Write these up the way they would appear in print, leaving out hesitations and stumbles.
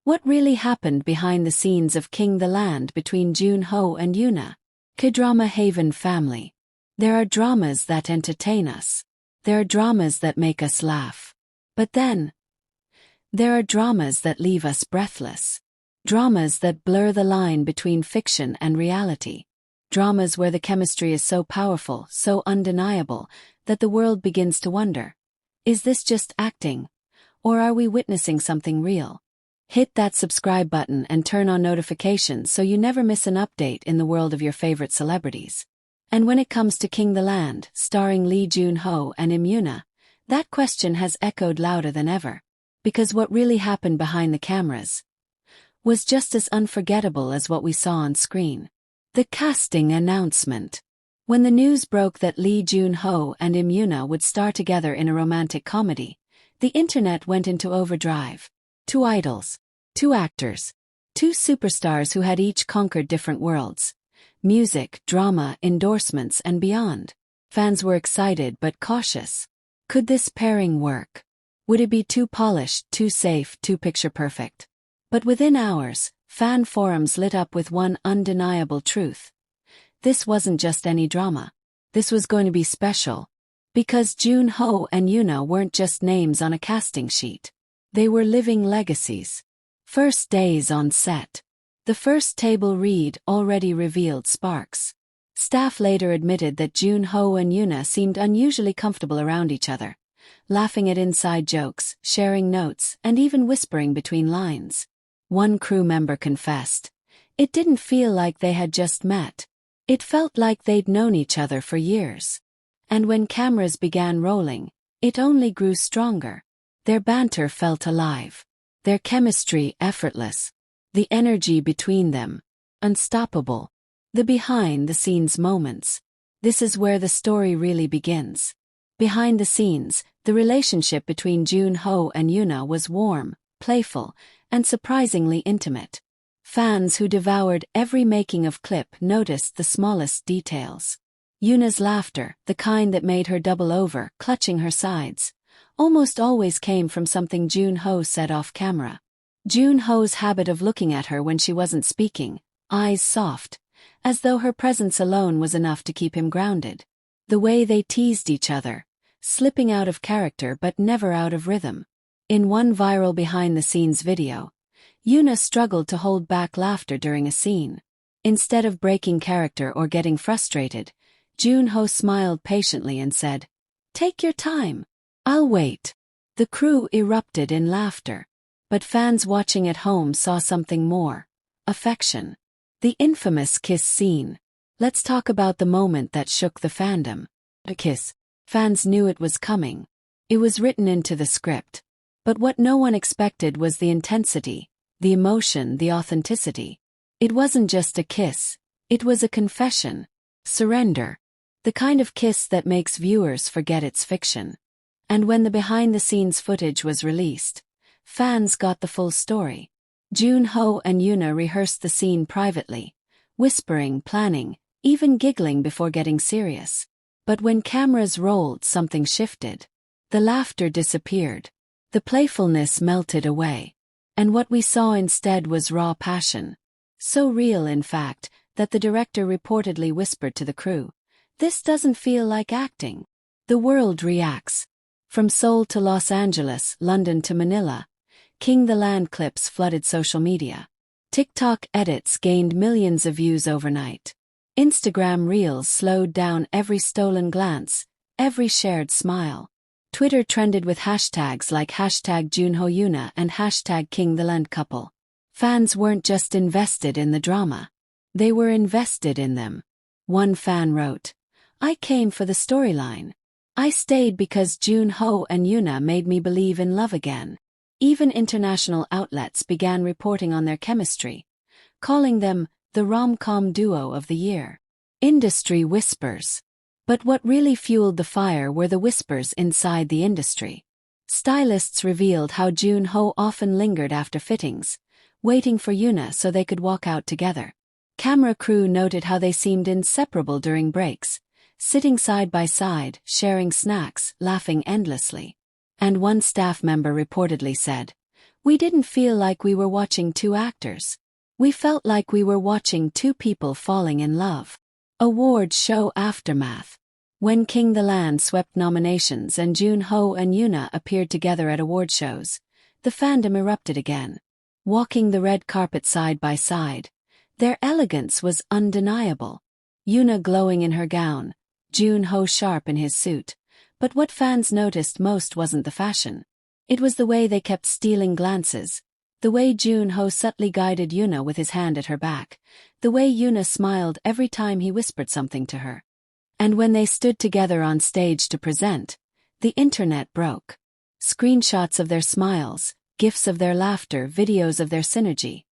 What really happened behind the scenes of King the Land between Junho and Yoona? K-drama Haven family. There are dramas that entertain us. There are dramas that make us laugh. But then, there are dramas that leave us breathless. Dramas that blur the line between fiction and reality. Dramas where the chemistry is so powerful, so undeniable, that the world begins to wonder, is this just acting? Or are we witnessing something real? Hit that subscribe button and turn on notifications so you never miss an update in the world of your favorite celebrities. And when it comes to King the Land, starring Lee Junho and Yoona, that question has echoed louder than ever. Because what really happened behind the cameras was just as unforgettable as what we saw on screen. The casting announcement. When the news broke that Lee Junho and Yoona would star together in a romantic comedy, the internet went into overdrive. Two idols, two actors, two superstars who had each conquered different worlds. Music, drama, endorsements, and beyond. Fans were excited but cautious. Could this pairing work? Would it be too polished, too safe, too picture-perfect? But within hours, fan forums lit up with one undeniable truth. This wasn't just any drama. This was going to be special. Because Junho and Yoona weren't just names on a casting sheet. They were living legacies. First days on set. The first table read already revealed sparks. Staff later admitted that Junho and Yoona seemed unusually comfortable around each other, laughing at inside jokes, sharing notes, and even whispering between lines. One crew member confessed, it didn't feel like they had just met. It felt like they'd known each other for years. And when cameras began rolling, it only grew stronger. Their banter felt alive. Their chemistry effortless. The energy between them unstoppable. The behind-the-scenes moments. This is where the story really begins. Behind the scenes, the relationship between Junho and Yoona was warm, playful, and surprisingly intimate. Fans who devoured every making-of clip noticed the smallest details. Yoona's laughter, the kind that made her double over, clutching her sides, almost always came from something Junho said off-camera. Junho's habit of looking at her when she wasn't speaking, eyes soft, as though her presence alone was enough to keep him grounded. The way they teased each other, slipping out of character but never out of rhythm. In one viral behind-the-scenes video, Yoona struggled to hold back laughter during a scene. Instead of breaking character or getting frustrated, Junho smiled patiently and said, "Take your time. I'll wait." The crew erupted in laughter. But fans watching at home saw something more. Affection. The infamous kiss scene. Let's talk about the moment that shook the fandom. A kiss. Fans knew it was coming. It was written into the script. But what no one expected was the intensity, the emotion, the authenticity. It wasn't just a kiss. It was a confession. Surrender. The kind of kiss that makes viewers forget it's fiction. And when the behind-the-scenes footage was released, fans got the full story. Junho and Yoona rehearsed the scene privately, whispering, planning, even giggling before getting serious. But when cameras rolled, something shifted. The laughter disappeared. The playfulness melted away. And what we saw instead was raw passion. So real, in fact, that the director reportedly whispered to the crew, "This doesn't feel like acting." The world reacts. From Seoul to Los Angeles, London to Manila, King the Land clips flooded social media. TikTok edits gained millions of views overnight. Instagram Reels slowed down every stolen glance, every shared smile. Twitter trended with hashtags like #JunhoYoona and #KingTheLand couple. Fans weren't just invested in the drama. They were invested in them. One fan wrote, "I came for the storyline. I stayed because Junho and Yoona made me believe in love again." Even international outlets began reporting on their chemistry, calling them the rom-com duo of the year. Industry whispers. But what really fueled the fire were the whispers inside the industry. Stylists revealed how Junho often lingered after fittings, waiting for Yoona so they could walk out together. Camera crew noted how they seemed inseparable during breaks, sitting side by side, sharing snacks, laughing endlessly. And one staff member reportedly said, We didn't feel like we were watching two actors. We felt like we were watching two people falling in love. Award show aftermath. When King the Land swept nominations and Junho and Yoona appeared together at award shows, the fandom erupted again. Walking the red carpet side by side, their elegance was undeniable. Yoona glowing in her gown, Junho sharp in his suit. But what fans noticed most wasn't the fashion. It was the way they kept stealing glances. The way Junho subtly guided Yoona with his hand at her back. The way Yoona smiled every time he whispered something to her. And when they stood together on stage to present, the internet broke. Screenshots of their smiles, gifs of their laughter, videos of their synergy.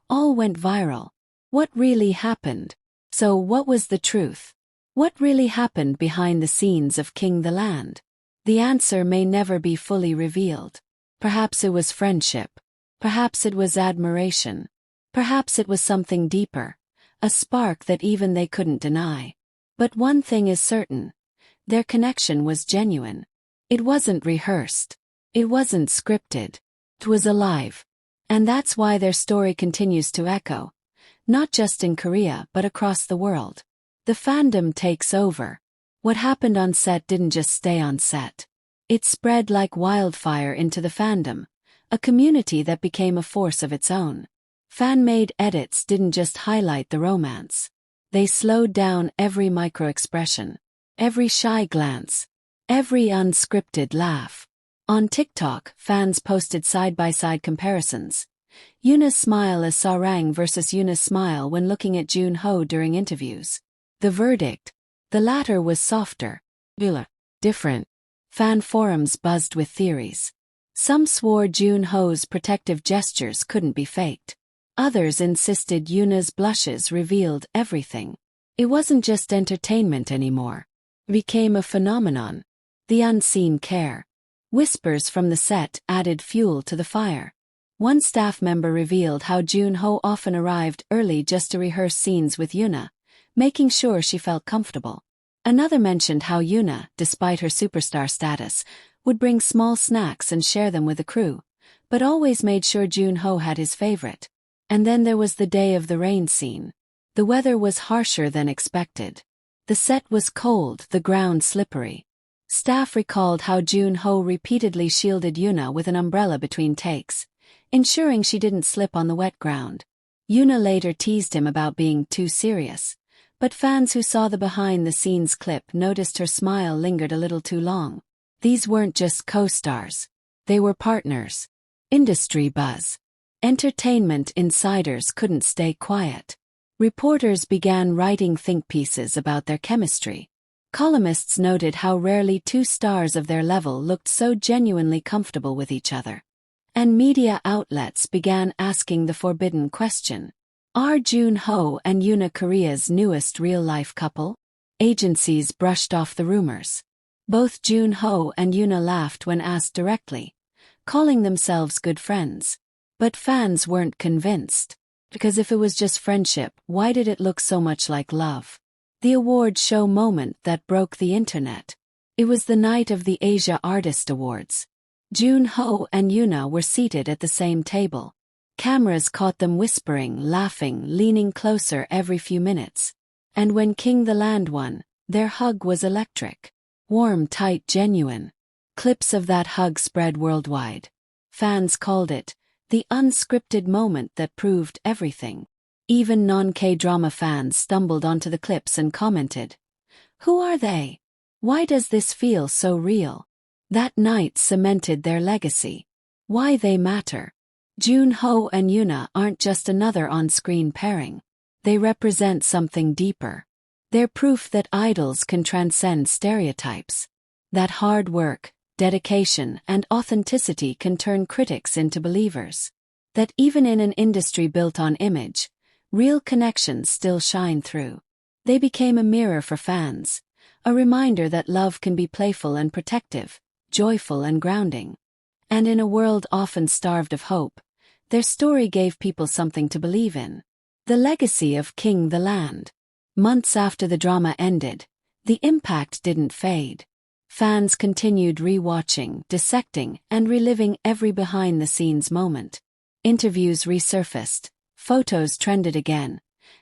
All went viral. What really happened? So what was the truth? What really happened behind the scenes of King the Land? The answer may never be fully revealed. Perhaps it was friendship. Perhaps it was admiration. Perhaps it was something deeper, a spark that even they couldn't deny. But one thing is certain. Their connection was genuine. It wasn't rehearsed. It wasn't scripted. It was alive. And that's why their story continues to echo, not just in Korea but across the world. The fandom takes over. What happened on set didn't just stay on set. It spread like wildfire into the fandom, a community that became a force of its own. Fan-made edits didn't just highlight the romance. They slowed down every micro-expression, every shy glance, every unscripted laugh. On TikTok, fans posted side-by-side comparisons. Yoona's smile as Sarang versus Yoona's smile when looking at Junho during interviews. The verdict: the latter was softer, different. Fan forums buzzed with theories. Some swore Junho's protective gestures couldn't be faked. Others insisted Yoona's blushes revealed everything. It wasn't just entertainment anymore. It became a phenomenon. The unseen care. Whispers from the set added fuel to the fire. One staff member revealed how Junho often arrived early just to rehearse scenes with Yoona, making sure she felt comfortable. Another mentioned how Yoona, despite her superstar status, would bring small snacks and share them with the crew, but always made sure Junho had his favorite. And then there was the day of the rain scene. The weather was harsher than expected. The set was cold, the ground slippery. Staff recalled how Junho repeatedly shielded Yoona with an umbrella between takes, ensuring she didn't slip on the wet ground. Yoona later teased him about being too serious, but fans who saw the behind-the-scenes clip noticed her smile lingered a little too long. These weren't just co-stars. They were partners. Industry buzz. Entertainment insiders couldn't stay quiet. Reporters began writing think pieces about their chemistry. Columnists noted how rarely two stars of their level looked so genuinely comfortable with each other. And media outlets began asking the forbidden question: are Junho and Yoona Korea's newest real-life couple? Agencies brushed off the rumors. Both Junho and Yoona laughed when asked directly, calling themselves good friends. But fans weren't convinced. Because if it was just friendship, why did it look so much like love? The award show moment that broke the internet. It was the night of the Asia Artist Awards. Junho and Yoona were seated at the same table. Cameras caught them whispering, laughing, leaning closer every few minutes. And when King the Land won, their hug was electric. Warm, tight, genuine. Clips of that hug spread worldwide. Fans called it the unscripted moment that proved everything. Even non-K-drama fans stumbled onto the clips and commented, "Who are they? Why does this feel so real?" That night cemented their legacy. Why they matter. Junho and Yoona aren't just another on-screen pairing. They represent something deeper. They're proof that idols can transcend stereotypes. That hard work, dedication, and authenticity can turn critics into believers. That even in an industry built on image, real connections still shine through. They became a mirror for fans, a reminder that love can be playful and protective, joyful and grounding. And in a world often starved of hope, their story gave people something to believe in. The legacy of King the Land. Months after the drama ended, the impact didn't fade. Fans continued re-watching, dissecting, and reliving every behind-the-scenes moment. Interviews resurfaced, photos trended again,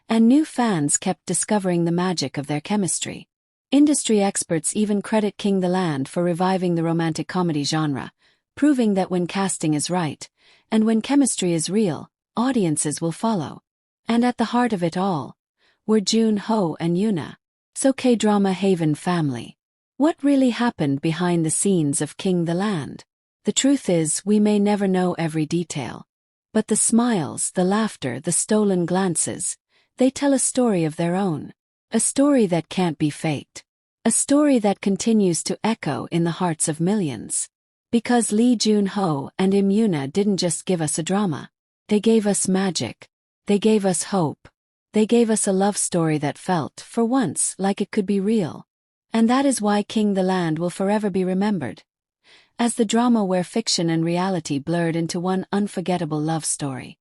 and new fans kept discovering the magic of their chemistry. Industry experts even credit King the Land for reviving the romantic comedy genre, proving that when casting is right, and when chemistry is real, audiences will follow. And at the heart of it all were Joon-ho and Yoona. So K-drama Haven family. What really happened behind the scenes of King the Land? The truth is, we may never know every detail. But the smiles, the laughter, the stolen glances, they tell a story of their own. A story that can't be faked. A story that continues to echo in the hearts of millions. Because Lee Joon-ho and Yoona didn't just give us a drama. They gave us magic. They gave us hope. They gave us a love story that felt, for once, like it could be real. And that is why King the Land will forever be remembered as the drama where fiction and reality blurred into one unforgettable love story.